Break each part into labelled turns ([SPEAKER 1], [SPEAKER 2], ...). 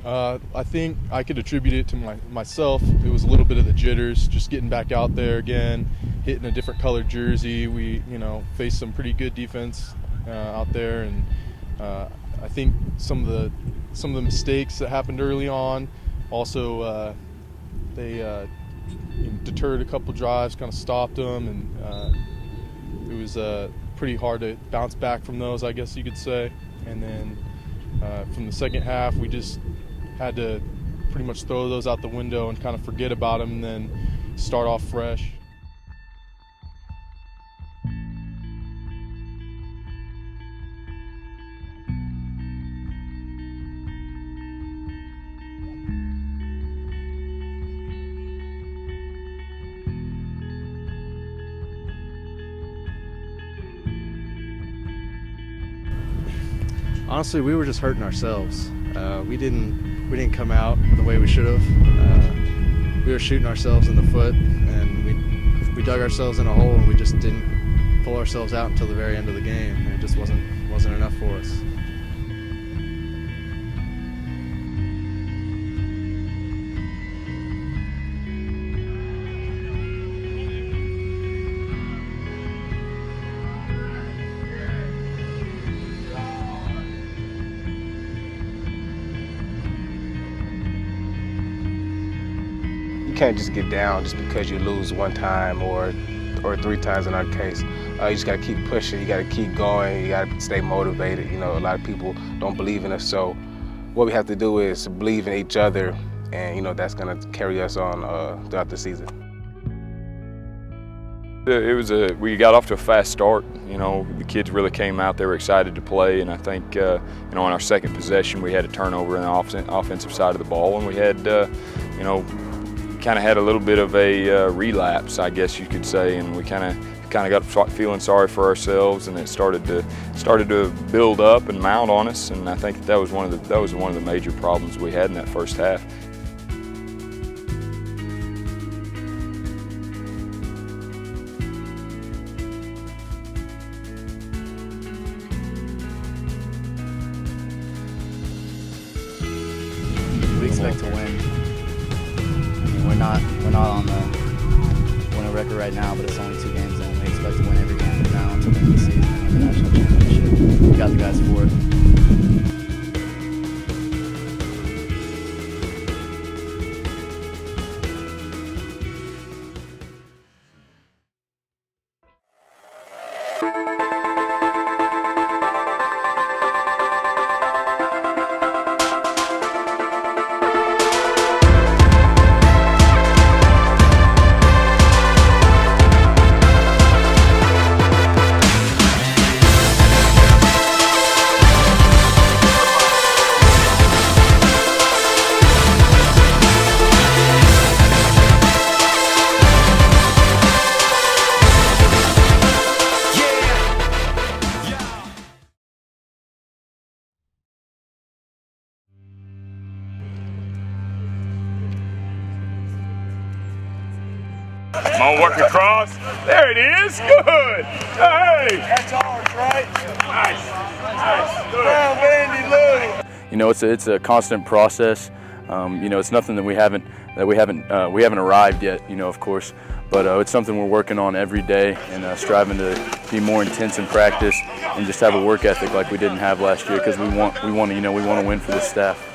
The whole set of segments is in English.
[SPEAKER 1] I think I could attribute it to myself. It was a little bit of the jitters, just getting back out there again, hitting a different colored jersey. We, faced some pretty good defense out there, and I think some of the mistakes that happened early on also they deterred a couple drives, kind of stopped them, and it was pretty hard to bounce back from those, I guess you could say. And then from the second half, we just had to pretty much throw those out the window and kind of forget about them and then start off fresh.
[SPEAKER 2] Honestly, we were just hurting ourselves. We didn't come out the way we should have. We were shooting ourselves in the foot, and we dug ourselves in a hole, and we just didn't pull ourselves out until the very end of the game. And it just wasn't enough for us.
[SPEAKER 3] You can't just get down just because you lose one time or 3 times in our case. You just gotta keep pushing, you gotta keep going, you gotta stay motivated. A lot of people don't believe in us, so what we have to do is believe in each other, and that's gonna carry us on throughout the season.
[SPEAKER 4] We got off to a fast start. The kids really came out, they were excited to play, and I think, on our second possession, we had a turnover on the offensive side of the ball, and we had, kind of had a little bit of a relapse, I guess you could say, and we kind of got feeling sorry for ourselves, and it started to build up and mount on us, and I think that was one of the major problems we had in that first half.
[SPEAKER 5] We expect to win. We're not on the winning record right now, but it's only 2 games in. We expect to win every game from now until the end of the season and win the national championship. We got the guys for it.
[SPEAKER 6] Come on, work across. There it is. Good. Hey. That's ours, right? Nice. Nice. Good. Down, Vandy, look.
[SPEAKER 7] It's a constant process. It's nothing that we haven't arrived yet. Of course, but it's something we're working on every day and striving to be more intense in practice and just have a work ethic like we didn't have last year, because we want to win for the staff.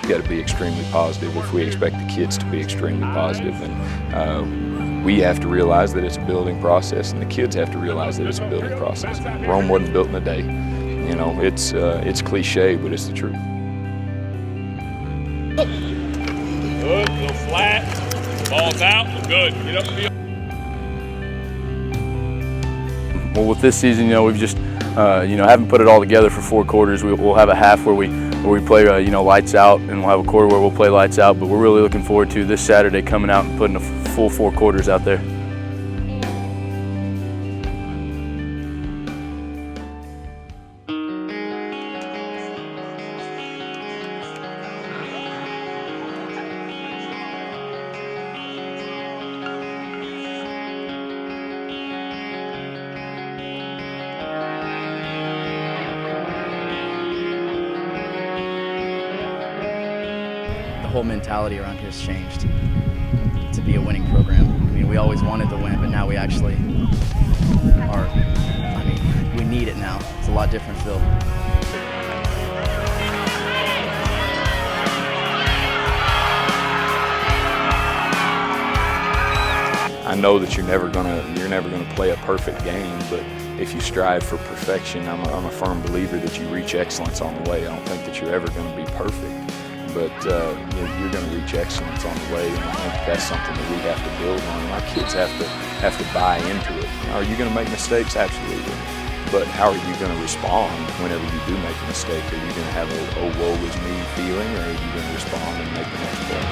[SPEAKER 4] We got to be extremely positive if we expect the kids to be extremely positive, and we have to realize that it's a building process, and the kids have to realize that it's a building process. Rome wasn't built in a day. It's cliche, but it's the truth.
[SPEAKER 6] Good, a little flat. Ball's out. Good. Get up the field.
[SPEAKER 7] Well, with this season, we've just haven't put it all together for 4 quarters. We'll have a half where we play lights out, and we'll have a quarter where we'll play lights out. But we're really looking forward to this Saturday coming out and putting a full 4 quarters out there.
[SPEAKER 5] the whole mentality around here has changed to be a winning program. I mean, we always wanted to win, but now we actually are. I mean, we need it now. It's a lot different feel.
[SPEAKER 4] I know that you're never gonna play a perfect game, but if you strive for perfection, I'm a firm believer that you reach excellence on the way. I don't think that you're ever going to be perfect, but you're going to reach excellence on the way, and I think that's something that we have to build on. And our kids have to buy into it. Are you going to make mistakes? Absolutely. But how are you going to respond whenever you do make a mistake? Are you going to have a "oh woe is me" feeling, or are you going to respond and make the next play?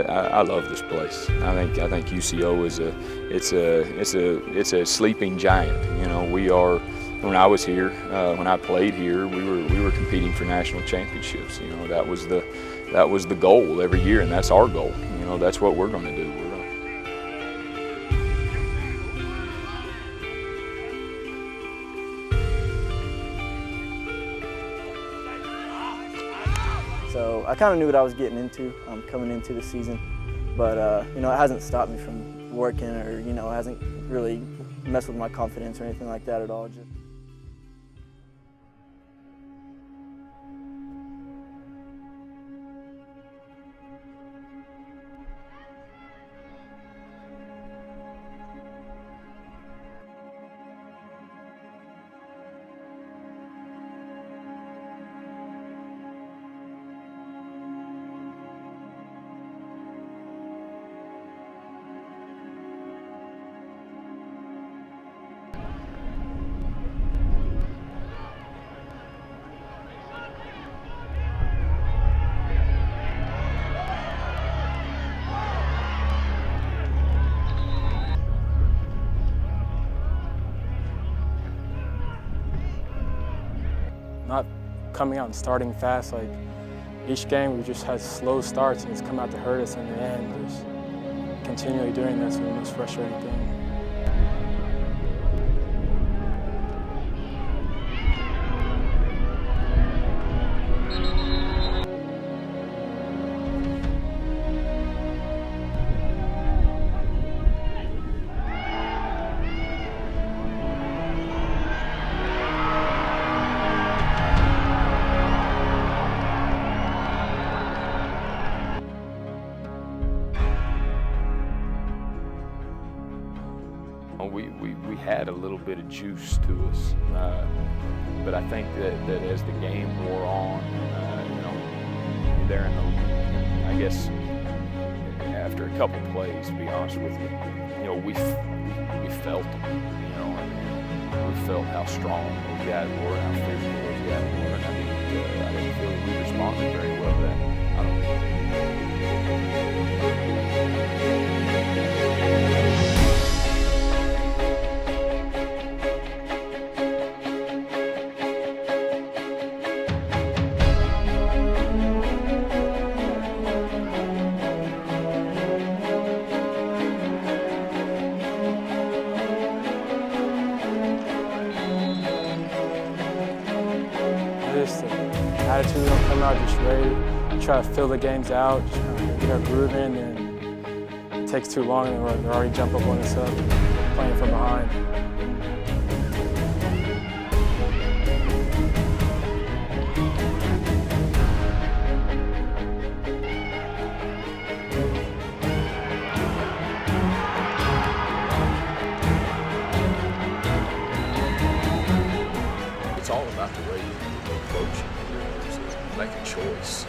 [SPEAKER 4] I love this place. I think UCO is a sleeping giant. You know, we are. When I was here, when I played here, we were competing for national championships. You know, that was the goal every year, and that's our goal. You know, that's what we're going to do.
[SPEAKER 8] So I kind of knew what I was getting into coming into the season, but you know, it hasn't stopped me from working, or you know, it hasn't really messed with my confidence or anything like that at all. Just
[SPEAKER 9] not coming out and starting fast. Like each game, we just had slow starts, and it's come out to hurt us in the end. Just continually doing that's the most frustrating thing.
[SPEAKER 4] We had a little bit of juice to us, but I think that as the game wore on, you know, I guess after a couple plays, to be honest with you, we felt them, and we felt how strong those guys were, how physical those guys were, and I didn't feel that we responded very well to that. I don't
[SPEAKER 9] Just the attitude, we don't come out just ready, try to fill the games out, just kind of get our groove in, and it takes too long and they're already jump up on us up, playing from behind.
[SPEAKER 4] It's all about the way you approach it. Make a choice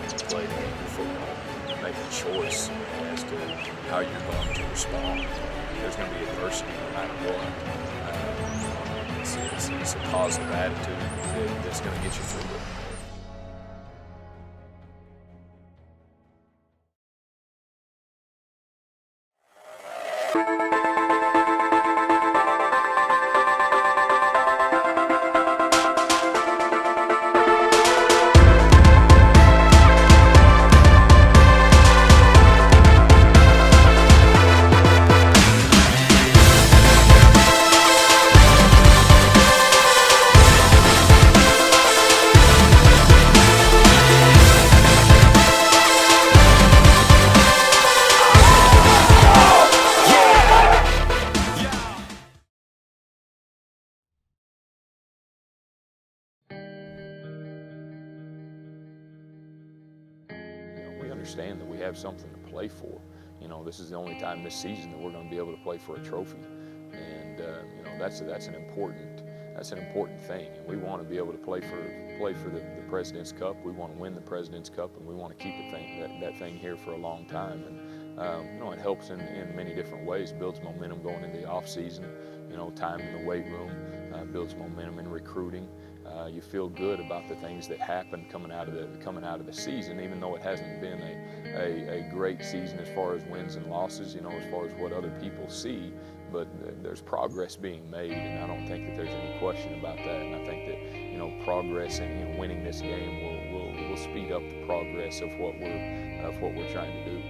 [SPEAKER 4] to play the game of football. Make a choice as to how you're going to respond. There's going to be adversity no matter what. It's a positive attitude that's going to get you through it. We understand that we have something to play for. This is the only time this season that we're going to be able to play for a trophy, and that's an important thing. And we want to be able to play for the President's Cup. We want to win the President's Cup, and we want to keep that thing here for a long time. And it helps in many different ways. Builds momentum going into the off season. Time in the weight room builds momentum in recruiting. You feel good about the things that happen coming out of the season, even though it hasn't been a great season as far as wins and losses, as far as what other people see. But there's progress being made, and I don't think that there's any question about that. And I think that progress and winning this game will speed up the progress of what we're trying to do.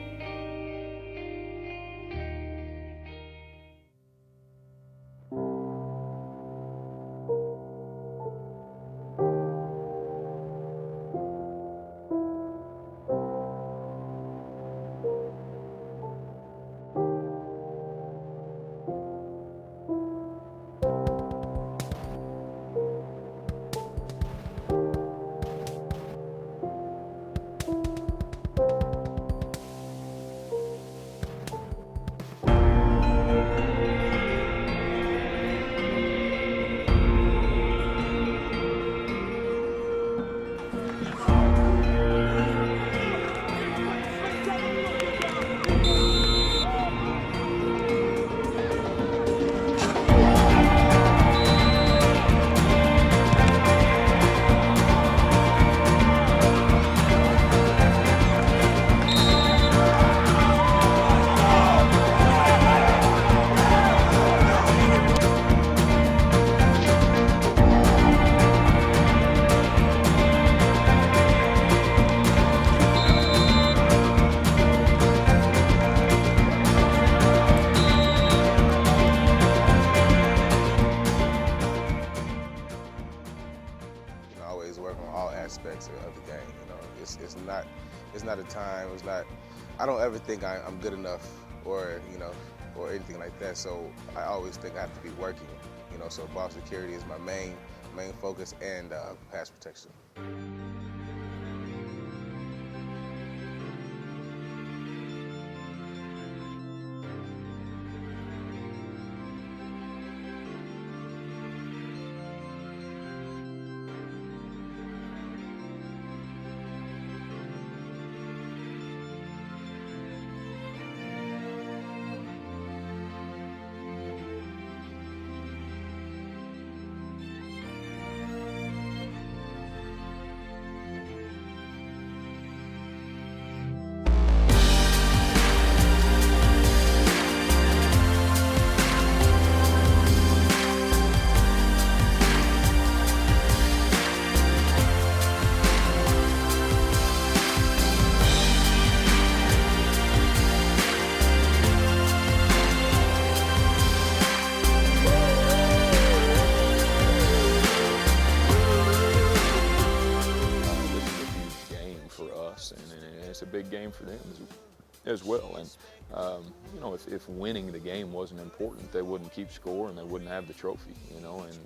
[SPEAKER 3] aspects of the game. It's not a time. I don't ever think I'm good enough or anything like that. So I always think I have to be working. So ball security is my main focus, and pass protection.
[SPEAKER 4] us, and it's a big game for them as well. And you know, if winning the game wasn't important, they wouldn't keep score and they wouldn't have the trophy. You know, and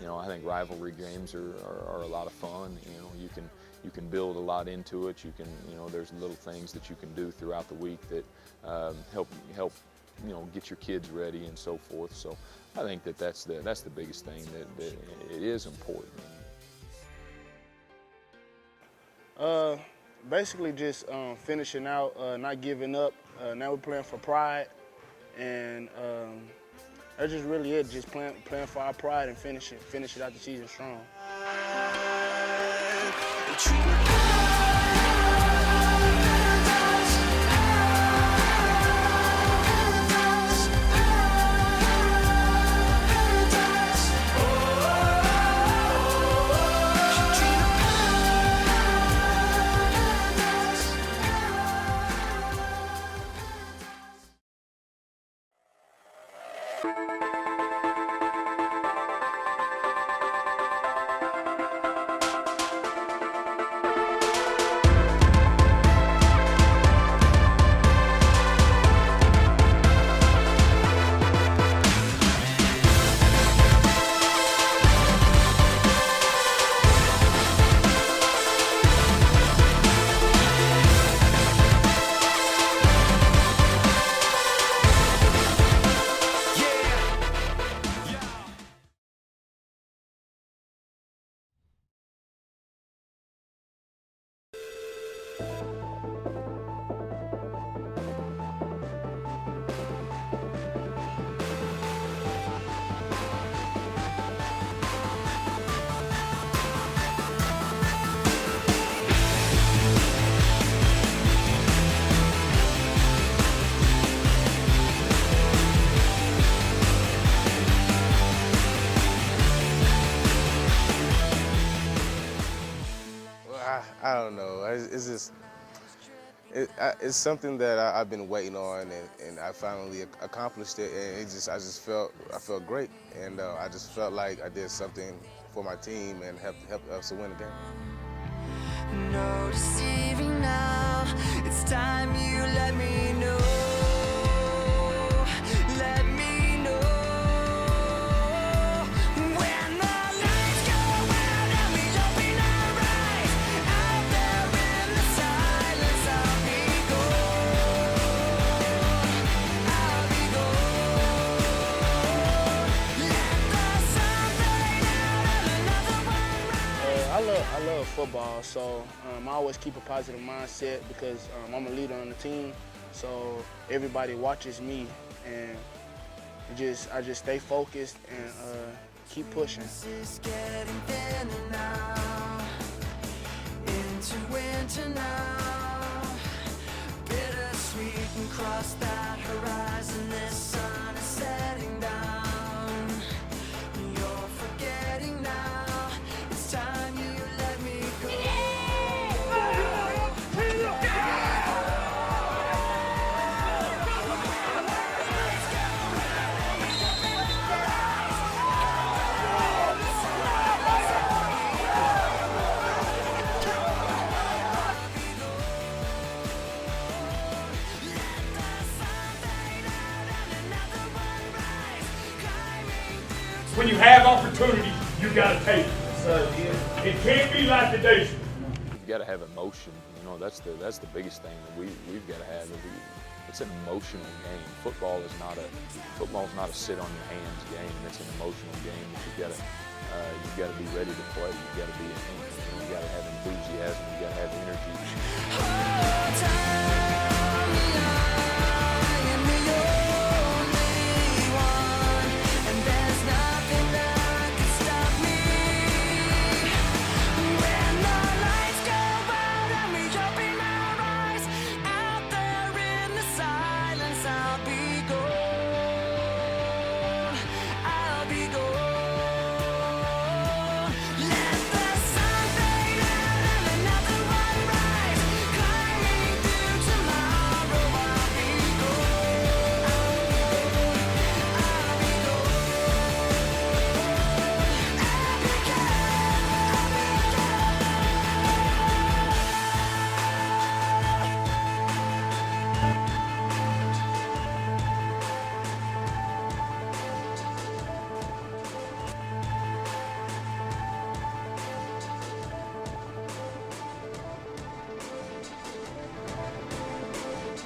[SPEAKER 4] you know, I think rivalry games are a lot of fun. You know, you can build a lot into it. You can, you know, there's little things that you can do throughout the week that help you know, get your kids ready and so forth. So I think that's the biggest thing, that it is important.
[SPEAKER 10] Basically just finishing out, not giving up. Now we're playing for pride, and that's just really it. Just playing for our pride and finish it out the season strong.
[SPEAKER 3] I don't know. It's just it's something that I've been waiting on, and I finally accomplished it. And I felt great, and I just felt like I did something for my team and helped us to win the game.
[SPEAKER 11] No deceiving now. It's time you let me know. Let me know. When the lights go out and we open our eyes, out there in the silence, I'll be gone. I'll be gone. Let the sun fade out and another one rise.
[SPEAKER 10] I love football, so I always keep a positive mindset because I'm a leader on the team. So everybody watches me, and I just stay focused and keep pushing.
[SPEAKER 11] It's getting thinner now, into winter now. Bittersweet and cross that horizon. This sun is setting down. You're forgetting now. It's time you let me go.
[SPEAKER 6] When you have opportunity, you got to take it. It can't be like today's.
[SPEAKER 4] You've got to have emotion. You know, that's the biggest thing that we've got to have. It's an emotional game. Football is not a sit on your hands game. It's an emotional game that you've got to be ready to play. You've got to be in it. You got to have enthusiasm. You got to have energy.